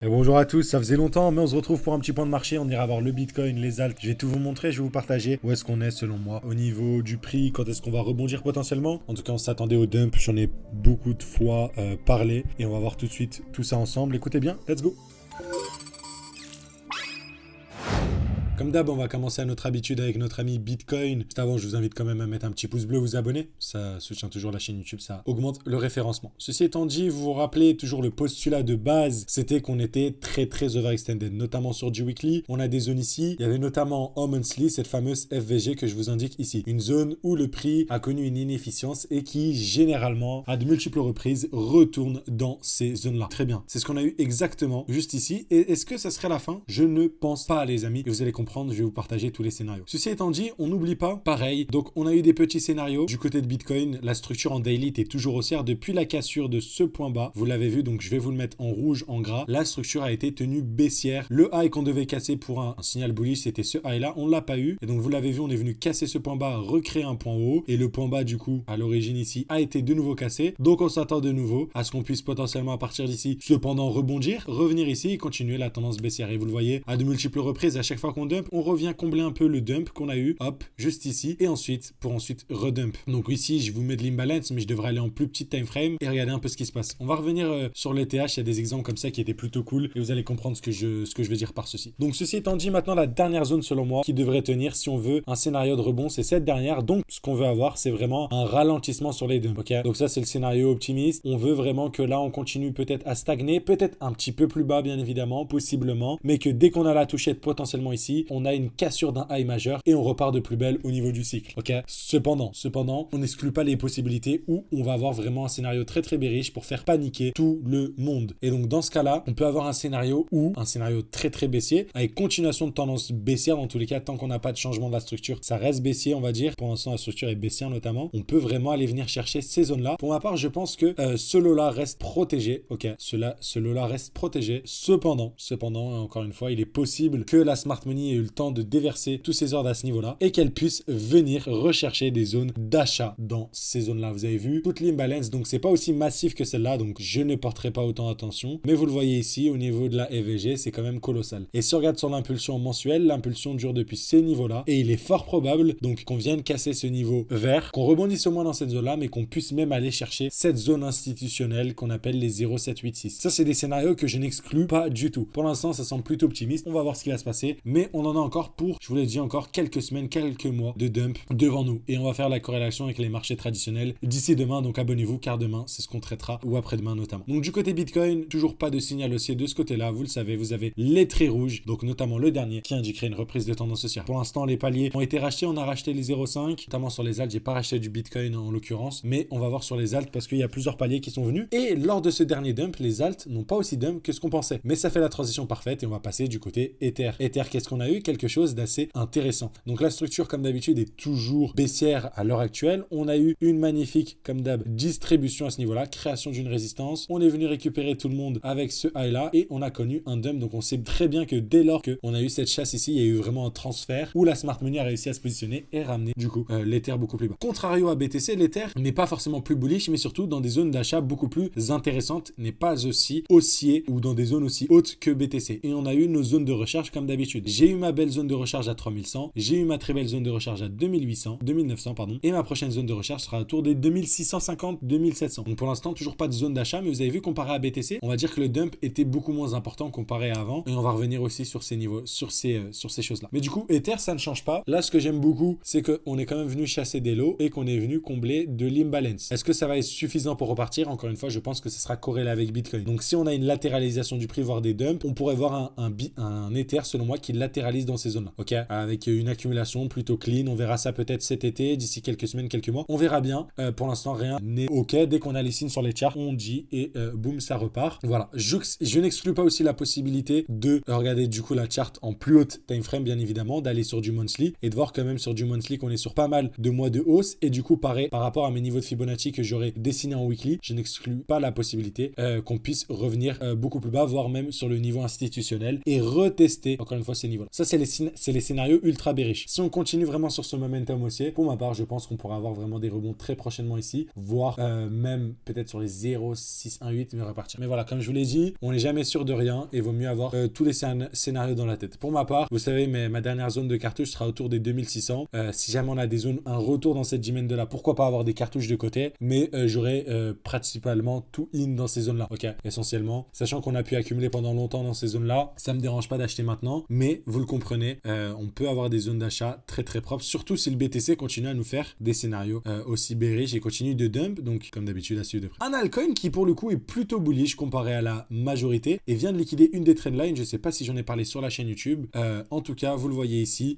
Et bonjour à tous, ça faisait longtemps, mais on se retrouve pour un petit point de marché. On ira voir le Bitcoin, les alts. Je vais tout vous montrer, je vais vous partager où est-ce qu'on est selon moi. Au niveau du prix, quand est-ce qu'on va rebondir potentiellement. En tout cas, on s'attendait au dump, j'en ai beaucoup de fois parlé. Et on va voir tout de suite tout ça ensemble. Écoutez bien, let's go. Comme d'hab, on va commencer à notre habitude avec notre ami Bitcoin. Juste avant, je vous invite quand même à mettre un petit pouce bleu, vous abonner. Ça soutient toujours la chaîne YouTube, ça augmente le référencement. Ceci étant dit, vous vous rappelez toujours le postulat de base, c'était qu'on était très overextended, notamment sur du weekly. On a des zones ici. Il y avait notamment en monthly, cette fameuse FVG que je vous indique ici. Une zone où le prix a connu une inefficience et qui, généralement, à de multiples reprises, retourne dans ces zones-là. Très bien. C'est ce qu'on a eu exactement juste ici. Et est-ce que ça serait la fin? Je ne pense pas, les amis. Et vous allez comprendre. Je vais vous partager tous les scénarios. Ceci étant dit, on n'oublie pas, pareil, donc on a eu des petits scénarios. Du côté de Bitcoin, la structure en daily était toujours haussière depuis la cassure de ce point bas. Vous l'avez vu, donc je vais vous le mettre en rouge, en gras. La structure a été tenue baissière. Le high qu'on devait casser pour un signal bullish, c'était ce high-là. On ne l'a pas eu. Et donc vous l'avez vu, on est venu casser ce point bas, recréer un point haut. Et le point bas, du coup, à l'origine ici, a été de nouveau cassé. Donc on s'attend de nouveau à ce qu'on puisse potentiellement, à partir d'ici, cependant rebondir, revenir ici et continuer la tendance baissière. Et vous le voyez, à de multiples reprises, à chaque fois qu'on dump, on revient combler un peu le dump qu'on a eu, hop, juste ici, et ensuite, pour ensuite redump. Donc ici, je vous mets de l'imbalance, mais je devrais aller en plus petit time frame et regarder un peu ce qui se passe. On va revenir sur l'ETH, il y a des exemples comme ça qui étaient plutôt cool, et vous allez comprendre ce que je veux dire par ceci. Donc ceci étant dit, maintenant la dernière zone selon moi qui devrait tenir si on veut un scénario de rebond, c'est cette dernière. Donc ce qu'on veut avoir, c'est vraiment un ralentissement sur les dumps, ok? Donc ça, c'est le scénario optimiste. On veut vraiment que là, on continue peut-être à stagner, peut-être un petit peu plus bas, bien évidemment, possiblement, mais que dès qu'on a la touchette potentiellement ici, on a une cassure d'un high majeur et on repart de plus belle au niveau du cycle. Ok. Cependant, on n'exclut pas les possibilités où on va avoir vraiment un scénario très bearish pour faire paniquer tout le monde. Et donc dans ce cas-là, on peut avoir un scénario très baissier avec continuation de tendance baissière dans tous les cas tant qu'on n'a pas de changement de la structure. Ça reste baissier, on va dire. Pour l'instant, la structure est baissière notamment. On peut vraiment aller venir chercher ces zones-là. Pour ma part, je pense que ce lot-là reste protégé. Ok. Ce lot-là reste protégé. Cependant, encore une fois, il est possible que la smart money ait eu le temps de déverser tous ces ordres à ce niveau-là et qu'elle puisse venir rechercher des zones d'achat dans ces zones-là. Vous avez vu toute l'imbalance, donc c'est pas aussi massif que celle-là, donc je ne porterai pas autant attention. Mais vous le voyez ici, au niveau de la FVG, c'est quand même colossal. Et si on regarde sur l'impulsion mensuelle, l'impulsion dure depuis ces niveaux-là et il est fort probable donc qu'on vienne casser ce niveau vert, qu'on rebondisse au moins dans cette zone-là, mais qu'on puisse même aller chercher cette zone institutionnelle qu'on appelle les 0,786. Ça, c'est des scénarios que je n'exclus pas du tout. Pour l'instant, ça semble plutôt optimiste. On va voir ce qui va se passer, mais on en a encore pour, je vous l'ai dit, encore quelques semaines, quelques mois de dump devant nous. Et on va faire la corrélation avec les marchés traditionnels d'ici demain. Donc abonnez-vous car demain, c'est ce qu'on traitera ou après-demain notamment. Donc du côté Bitcoin, toujours pas de signal haussier de ce côté-là. Vous le savez, vous avez les traits rouges, donc notamment le dernier qui indiquerait une reprise de tendance haussière. Pour l'instant, les paliers ont été rachetés. On a racheté les 0,5, notamment sur les alts. J'ai pas racheté du Bitcoin en l'occurrence, mais on va voir sur les alts parce qu'il y a plusieurs paliers qui sont venus. Et lors de ce dernier dump, les alts n'ont pas aussi dump que ce qu'on pensait. Mais ça fait la transition parfaite et on va passer du côté Ether. Ether, qu'est-ce qu'on a eu? Quelque chose d'assez intéressant. Donc la structure, comme d'habitude, est toujours baissière à l'heure actuelle. On a eu une magnifique, comme d'hab, distribution à ce niveau-là, création d'une résistance. On est venu récupérer tout le monde avec ce high-là et on a connu un dump. Donc on sait très bien que dès lors qu'on a eu cette chasse ici, il y a eu vraiment un transfert où la smart money a réussi à se positionner et ramener du coup l'Ether beaucoup plus bas. Contrario à BTC, l'Ether n'est pas forcément plus bullish, mais surtout dans des zones d'achat beaucoup plus intéressantes, n'est pas aussi haussier ou dans des zones aussi hautes que BTC. Et on a eu nos zones de recharge comme d'habitude. J'ai eu ma belle zone de recharge à 3100, j'ai eu ma très belle zone de recharge à 2900 pardon, et ma prochaine zone de recharge sera autour des 2650, 2700. Donc pour l'instant, toujours pas de zone d'achat, mais vous avez vu comparé à BTC, on va dire que le dump était beaucoup moins important comparé à avant, et on va revenir aussi sur ces niveaux, sur ces choses-là. Mais du coup, Ether, ça ne change pas. Là, ce que j'aime beaucoup, c'est qu'on est quand même venu chasser des lots et qu'on est venu combler de l'imbalance. Est-ce que ça va être suffisant pour repartir? Encore une fois, je pense que ce sera corrélé avec Bitcoin. Donc si on a une latéralisation du prix, voire des dumps, on pourrait voir un Ether, selon moi, qui latéralise dans ces zones-là. Ok, avec une accumulation plutôt clean. On verra ça peut-être cet été, d'ici quelques semaines, quelques mois. On verra bien. Pour l'instant, rien n'est ok. Dès qu'on a les signes sur les charts, on dit et boum, ça repart. Voilà. Je n'exclus pas aussi la possibilité de regarder du coup la chart en plus haute time frame, bien évidemment, d'aller sur du monthly et de voir quand même sur du monthly qu'on est sur pas mal de mois de hausse. Et du coup, pareil, par rapport à mes niveaux de Fibonacci que j'aurais dessiné en weekly, je n'exclus pas la possibilité qu'on puisse revenir beaucoup plus bas, voire même sur le niveau institutionnel et retester encore une fois ces niveaux-là. Ça, c'est les scénarios ultra bearish. Si on continue vraiment sur ce momentum haussier, pour ma part, je pense qu'on pourra avoir vraiment des rebonds très prochainement ici, voire même peut-être sur les 0,618, mais repartir. Mais voilà, comme je vous l'ai dit, on n'est jamais sûr de rien et vaut mieux avoir tous les scénarios dans la tête. Pour ma part, vous savez, ma dernière zone de cartouche sera autour des 2600. Si jamais on a des zones, un retour dans cette dizaine de là, pourquoi pas avoir des cartouches de côté, mais j'aurai principalement tout in dans ces zones-là, ok, essentiellement. Sachant qu'on a pu accumuler pendant longtemps dans ces zones-là, ça me dérange pas d'acheter maintenant, mais vous le comprenez, on peut avoir des zones d'achat très très propres, surtout si le BTC continue à nous faire des scénarios aussi bearish et continue de dump, donc comme d'habitude à suivre de près. Un altcoin qui pour le coup est plutôt bullish comparé à la majorité et vient de liquider une des trendlines, je sais pas si j'en ai parlé sur la chaîne YouTube, en tout cas vous le voyez ici,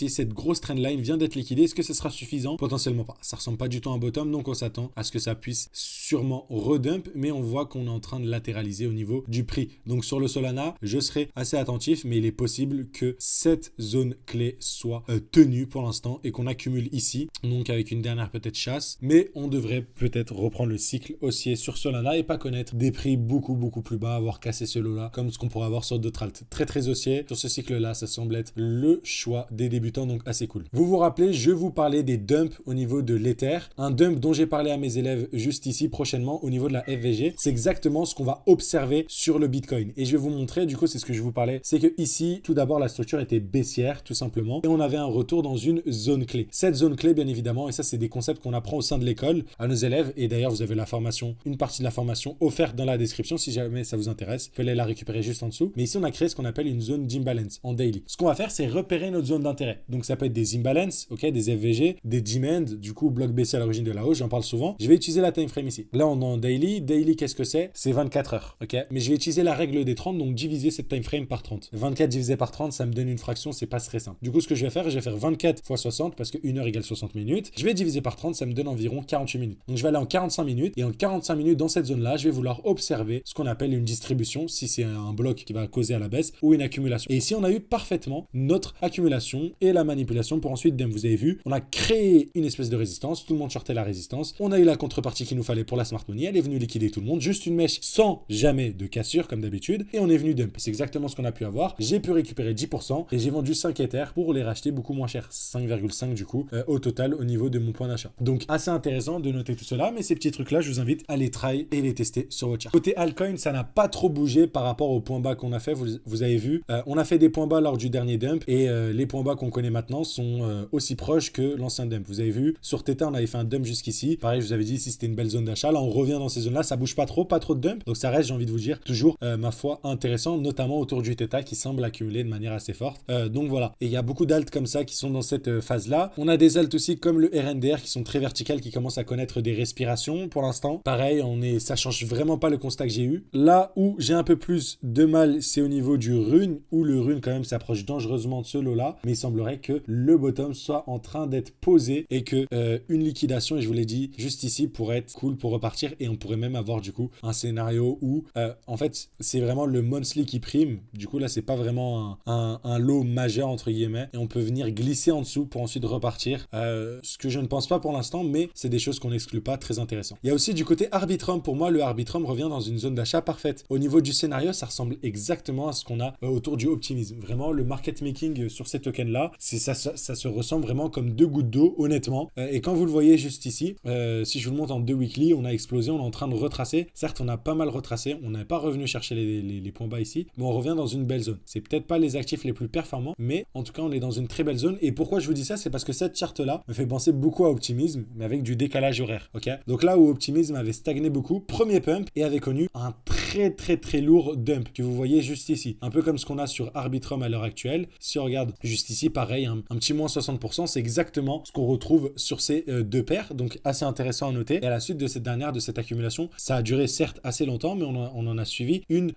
cette grosse trendline vient d'être liquidée. Est-ce que ce sera suffisant? Potentiellement pas, ça ressemble pas du tout à un bottom, donc on s'attend à ce que ça puisse sûrement redump, mais on voit qu'on est en train de latéraliser au niveau du prix. Donc sur le Solana, je serai assez attentif, mais il est possible que cette zone clé soit tenue pour l'instant et qu'on accumule ici, donc avec une dernière peut-être chasse, mais on devrait peut-être reprendre le cycle haussier sur Solana et pas connaître des prix beaucoup plus bas, avoir cassé ce lot-là, comme ce qu'on pourrait avoir sur d'autres alts. Très haussier. Sur ce cycle-là, ça semble être le choix des débutants, donc assez cool. Vous vous rappelez, je vous parlais des dumps au niveau de l'Ether, un dump dont j'ai parlé à mes élèves juste ici prochainement au niveau de la FVG. C'est exactement ce qu'on va observer sur le Bitcoin. Et je vais vous montrer, du coup, c'est ce que je vous parlais, c'est que ici, tout d'abord, la structure était baissière, tout simplement, et on avait un retour dans une zone clé. Cette zone clé, bien évidemment, et ça, c'est des concepts qu'on apprend au sein de l'école à nos élèves, et d'ailleurs, vous avez la formation, une partie de la formation offerte dans la description, si jamais ça vous intéresse, vous pouvez aller la récupérer juste en dessous. Mais ici, on a créé ce qu'on appelle une zone d'imbalance en daily. Ce qu'on va faire, c'est repérer notre zone d'intérêt. Donc, ça peut être des imbalances, ok, des FVG, des demand, du coup, bloc baissier à l'origine de la hausse, j'en parle souvent. Je vais utiliser la time frame ici. Là, on est en daily. Daily, qu'est-ce que c'est? C'est 24 heures, ok? Mais je vais utiliser la règle des 30, donc diviser cette time frame par 30. 24 divisé par 30, ça me donne une fraction, c'est pas très simple. Du coup, ce que je vais faire 24 fois 60, parce que 1 heure égale 60 minutes. Je vais diviser par 30, ça me donne environ 48 minutes. Donc, je vais aller en 45 minutes, et en 45 minutes, dans cette zone-là, je vais vouloir observer ce qu'on appelle une distribution, si c'est un bloc qui va causer à la baisse, ou une accumulation. Et ici, on a eu parfaitement notre accumulation et la manipulation pour ensuite, vous avez vu, on a créé une espèce de résistance, tout le monde shortait la résistance, on a eu la contrepartie qu'il nous fallait pour la smart money, elle est venue liquider tout le monde, juste une mèche sans jamais de cassure comme d'habitude, et on est venu dump. C'est exactement ce qu'on a pu avoir. J'ai pu récupérer 10% et j'ai vendu 5 Ethers pour les racheter beaucoup moins cher, 5,5 du coup, au total au niveau de mon point d'achat. Donc assez intéressant de noter tout cela, mais ces petits trucs là, je vous invite à les try et les tester sur votre chart. Côté altcoin, ça n'a pas trop bougé par rapport aux points bas qu'on a fait, vous avez vu, on a fait des points bas lors du dernier dump et les points bas qu'on connaît maintenant sont aussi proches que l'ancien dump. Vous avez vu, sur Theta, on avait fait un dump jusqu'ici. Pareil, je vous avais dit si c'était une belle zone d'achat. Là, on revient dans ces zones-là, ça bouge pas trop de dump. Donc ça reste, j'ai envie de vous dire, toujours, ma foi, intéressant, notamment autour du Theta qui semble accumuler de manière assez forte. Donc voilà. Et il y a beaucoup d'alts comme ça qui sont dans cette phase-là. On a des alts aussi comme le RNDR qui sont très verticales, qui commencent à connaître des respirations pour l'instant. Pareil, ça change vraiment pas le constat que j'ai eu. Là où j'ai un peu plus de mal, c'est au niveau du rune, où le rune quand même s'approche dangereusement de ce lot-là. Mais il semblerait que le bottom soit en train d'être posé et que une liquidation, et je vous l'ai dit, juste ici pourrait être cool pour repartir et on pourrait même avoir du coup un scénario où en fait c'est vraiment le monthly qui prime. Du coup là c'est pas vraiment un lot majeur entre guillemets et on peut venir glisser en dessous pour ensuite repartir. Ce que je ne pense pas pour l'instant, mais c'est des choses qu'on n'exclut pas, très intéressant. Il y a aussi du côté Arbitrum. Pour moi le Arbitrum revient dans une zone d'achat parfaite. Au niveau du scénario, ça ressemble exactement à ce qu'on a autour du optimisme. Vraiment le market making sur ces tokens là, ça se ressemble vraiment comme deux gouttes d'eau, honnêtement. Et quand vous le voyez juste ici, si je vous le montre en 2 weekly, on a explosé, on est en train de retracer. Certes, on a pas mal retracé, on n'est pas revenu chercher les points bas ici, mais on revient dans une belle zone. C'est peut-être pas les actifs les plus performants, mais en tout cas, on est dans une très belle zone. Et pourquoi je vous dis ça, c'est parce que cette charte-là me fait penser beaucoup à Optimism, mais avec du décalage horaire, ok? Donc là où Optimism avait stagné beaucoup, premier pump, et avait connu un très lourd dump, que vous voyez juste ici. Un peu comme ce qu'on a sur Arbitrum à l'heure actuelle. Si on regarde juste ici, pareil, un petit moins 60%, c'est exactement ce qu'on retrouve sur ces deux paires, donc assez intéressant à noter. Et à la suite de cette accumulation, ça a duré certes assez longtemps, mais on en a suivi une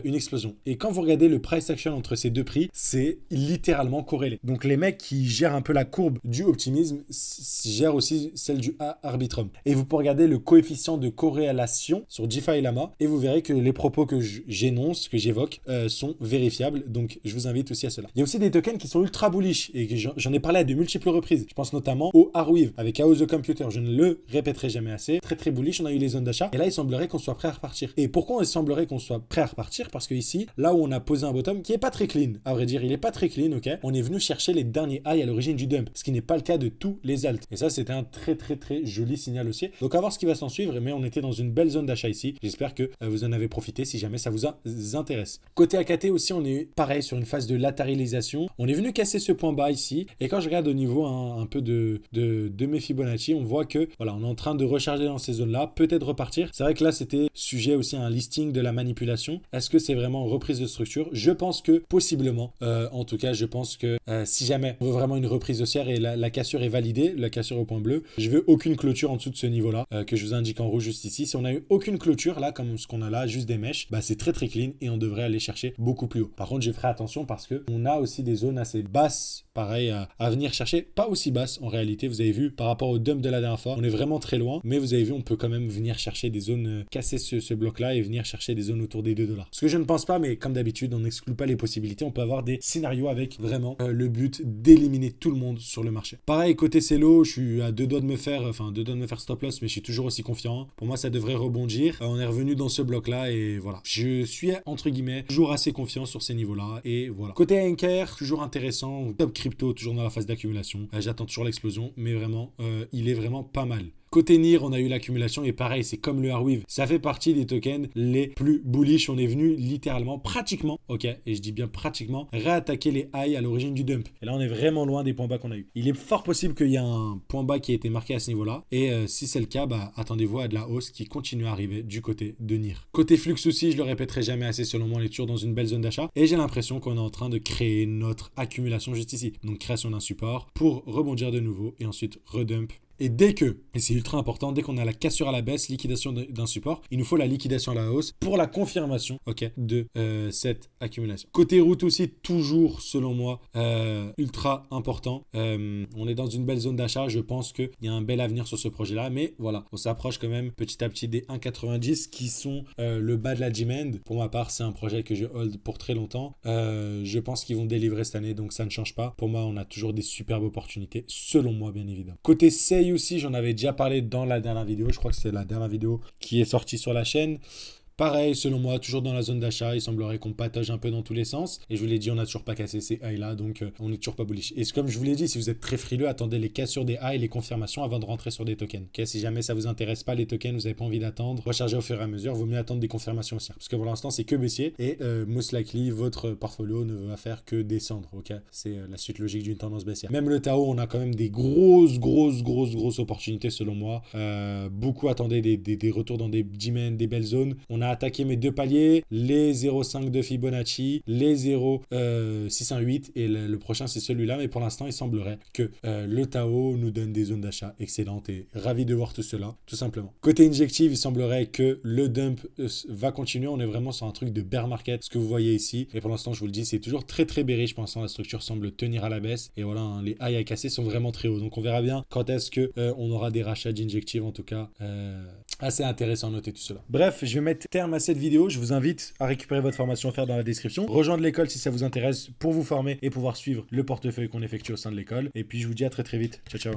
explosion. Et quand vous regardez le price action entre ces deux prix, c'est littéralement corrélé. Donc les mecs qui gèrent un peu la courbe du optimisme gèrent aussi celle du Arbitrum. Et vous pouvez regarder le coefficient de corrélation sur DeFi Llama et vous verrez que que les propos que j'énonce, que j'évoque, sont vérifiables. Donc, je vous invite aussi à cela. Il y a aussi des tokens qui sont ultra bullish et que j'en ai parlé à de multiples reprises. Je pense notamment au Arweave avec Chaos the Computer. Je ne le répéterai jamais assez. Très très bullish. On a eu les zones d'achat et là, il semblerait qu'on soit prêt à repartir. Et pourquoi il semblerait qu'on soit prêt à repartir? Parce que ici, là où on a posé un bottom qui est pas très clean, à vrai dire, il est pas très clean, ok. On est venu chercher les derniers highs à l'origine du dump, ce qui n'est pas le cas de tous les alts. Et ça, c'était un très très très joli signal aussi. Donc à voir ce qui va s'en suivre. Mais on était dans une belle zone d'achat ici. J'espère que vous en avez profité si jamais ça vous intéresse. Côté AKT aussi, on est pareil sur une phase de latéralisation. On est venu casser ce point bas ici. Et quand je regarde au niveau un peu de mes Fibonacci, on voit que voilà, on est en train de recharger dans ces zones-là, peut-être repartir. C'est vrai que là, c'était sujet aussi à un listing de la manipulation. Est-ce que c'est vraiment une reprise de structure? Je pense que possiblement. En tout cas, je pense que si jamais on veut vraiment une reprise haussière et la cassure est validée, la cassure au point bleu, je veux aucune clôture en dessous de ce niveau-là que je vous indique en rouge juste ici. Si on a eu aucune clôture là, comme ce qu'on a là, juste des mèches, bah c'est très très clean et on devrait aller chercher beaucoup plus haut. Par contre, je ferai attention parce que on a aussi des zones assez basses, pareil, à venir chercher. Pas aussi basses en réalité, vous avez vu par rapport au dump de la dernière fois, on est vraiment très loin, mais vous avez vu, on peut quand même venir chercher des zones, casser ce bloc-là et venir chercher des zones autour des 2 $. Ce que je ne pense pas, mais comme d'habitude, on n'exclut pas les possibilités. On peut avoir des scénarios avec vraiment le but d'éliminer tout le monde sur le marché. Pareil, côté CELO, je suis à 2 doigts de me faire, stop loss, mais je suis toujours aussi confiant. Pour moi, ça devrait rebondir. On est revenu dans ce bloc-là et voilà. Je suis, entre guillemets, toujours assez confiant sur ces niveaux-là et voilà. Côté Anker, toujours intéressant. Top crypto, toujours dans la phase d'accumulation. J'attends toujours l'explosion, mais vraiment, il est vraiment pas mal. Côté NIR, on a eu l'accumulation et pareil, c'est comme le Arweave. Ça fait partie des tokens les plus bullish. On est venu littéralement, pratiquement, ok, et je dis bien pratiquement, réattaquer les highs à l'origine du dump. Et là, on est vraiment loin des points bas qu'on a eu. Il est fort possible qu'il y ait un point bas qui a été marqué à ce niveau-là. Et si c'est le cas, bah, attendez-vous à de la hausse qui continue à arriver du côté de NIR. Côté flux aussi, je le répéterai jamais assez, selon moi, on est toujours dans une belle zone d'achat. Et j'ai l'impression qu'on est en train de créer notre accumulation juste ici. Donc création d'un support pour rebondir de nouveau et ensuite redump. Et dès que, et c'est ultra important, dès qu'on a la cassure à la baisse, liquidation d'un support, il nous faut la liquidation à la hausse pour la confirmation, ok, de cette accumulation. Côté route aussi, toujours selon moi, ultra important. On est dans une belle zone d'achat, je pense qu'il y a un bel avenir sur ce projet-là, mais voilà, on s'approche quand même petit à petit des 1,90 qui sont le bas de la demand. Pour ma part, c'est un projet que je hold pour très longtemps. Je pense qu'ils vont délivrer cette année, donc ça ne change pas. Pour moi, on a toujours des superbes opportunités, selon moi, bien évidemment. Côté SEI aussi, j'en avais déjà parlé dans la dernière vidéo. Je crois que c'est la dernière vidéo qui est sortie sur la chaîne. Pareil, selon moi, toujours dans la zone d'achat. Il semblerait qu'on patauge un peu dans tous les sens. Et je vous l'ai dit, on n'a toujours pas cassé ces highs-là, donc on n'est toujours pas bullish. Et comme je vous l'ai dit, si vous êtes très frileux, attendez les cassures des highs, les confirmations avant de rentrer sur des tokens. Okay, si jamais ça vous intéresse pas les tokens, vous n'avez pas envie d'attendre, recharger au fur et à mesure, vaut mieux attendre des confirmations aussi. Parce que pour l'instant, c'est que baissier. Et most likely, votre portfolio ne va faire que descendre. Ok, c'est la suite logique d'une tendance baissière. Même le Tao, on a quand même des grosses opportunités selon moi. Beaucoup attendaient des retours dans des demans, des belles zones. On a attaqué mes deux paliers, les 0,5 de Fibonacci, les 0,618 et le prochain c'est celui-là. Mais pour l'instant, il semblerait que le Tao nous donne des zones d'achat excellentes et ravi de voir tout cela, tout simplement. Côté injective, il semblerait que le dump va continuer. On est vraiment sur un truc de bear market, ce que vous voyez ici. Et pour l'instant, je vous le dis, c'est toujours très bearish. Pour l'instant, la structure semble tenir à la baisse. Et voilà, hein, les highs à casser sont vraiment très hauts. Donc on verra bien quand est-ce que on aura des rachats d'injective, en tout cas. Assez intéressant à noter tout cela. Bref, je vais mettre terme à cette vidéo. Je vous invite à récupérer votre formation offerte dans la description. Rejoindre l'école si ça vous intéresse pour vous former et pouvoir suivre le portefeuille qu'on effectue au sein de l'école. Et puis je vous dis à très vite. Ciao, ciao.